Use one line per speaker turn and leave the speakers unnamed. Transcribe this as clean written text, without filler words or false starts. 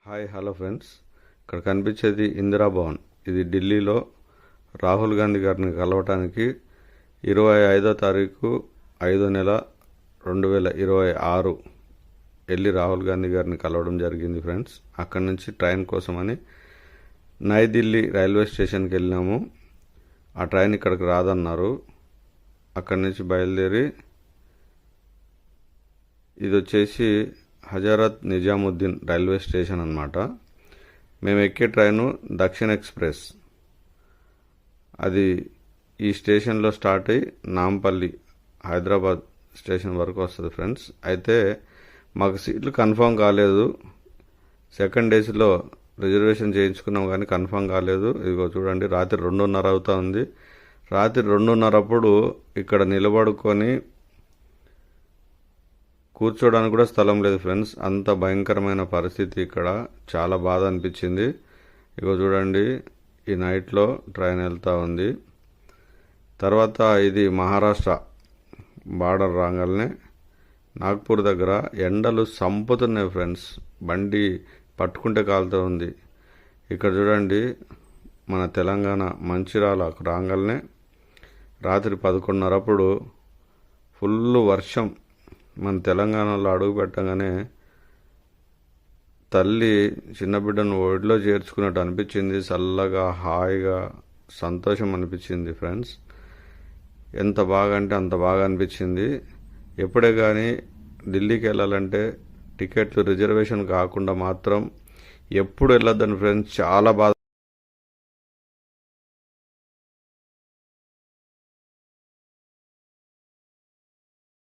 Hi hello friends, ఇక్కడ కనిపించేది ఇందిరా భవన్. ఇది ఢిల్లీలో రాహుల్ గాంధీ గారిని కలవటానికి 25వ తారీఖు 5వ నెల 2026 వెళ్ళి రాహుల్ గాంధీ గారిని కలవడం జరిగింది ఫ్రెండ్స్. అక్కడి నుంచి ట్రైన్ కోసమని నై ఢిల్లీ రైల్వే స్టేషన్కి వెళ్ళినాము. ఆ ట్రైన్ ఇక్కడికి రాదన్నారు. అక్కడి నుంచి బయలుదేరి ఇది వచ్చేసి హజరత్ నిజాముద్దీన్ రైల్వే స్టేషన్ అన్నమాట. మేము ఎక్కే ట్రైను దక్షిణ ఎక్స్ప్రెస్. అది ఈ స్టేషన్లో స్టార్ట్ అయ్యి నాంపల్లి హైదరాబాద్ స్టేషన్ వరకు వస్తుంది ఫ్రెండ్స్. అయితే మాకు సీట్లు కన్ఫర్మ్ కాలేదు. సెకండ్ ఏసీలో రిజర్వేషన్ చేయించుకున్నాం కానీ కన్ఫర్మ్ కాలేదు. ఇదిగో చూడండి, రాత్రి 2:30 అవుతా ఉంది. రాత్రి 2:30 అప్పుడు ఇక్కడ నిలబడుకొని కూర్చోడానికి కూడా స్థలం లేదు ఫ్రెండ్స్. అంత భయంకరమైన పరిస్థితి ఇక్కడ. చాలా బాధ అనిపించింది. ఇగో చూడండి, ఈ నైట్లో ట్రైన్ వెళ్తూ ఉంది. తర్వాత ఇది మహారాష్ట్ర బార్డర్ రాగానే నాగ్పూర్ దగ్గర ఎండలు సంపుతున్నాయి ఫ్రెండ్స్. బండి పట్టుకుంటే కాలుతూ ఉంది. ఇక్కడ చూడండి, మన తెలంగాణ మంచిర్యాల రాగానే రాత్రి 11:30 అప్పుడు ఫుల్ వర్షం. మన తెలంగాణలో అడుగు పెట్టగానే తల్లి చిన్న బిడ్డను ఒడిలో చేర్చుకున్నట్టు అనిపించింది. చల్లగా, హాయిగా, సంతోషం అనిపించింది ఫ్రెండ్స్. ఎంత బాగా అంటే అంత బాగా అనిపించింది. ఎప్పుడే కానీ ఢిల్లీకి వెళ్ళాలంటే టికెట్లు రిజర్వేషన్ కాకుండా మాత్రం ఎప్పుడు వెళ్ళొద్దని ఫ్రెండ్స్. చాలా బాధ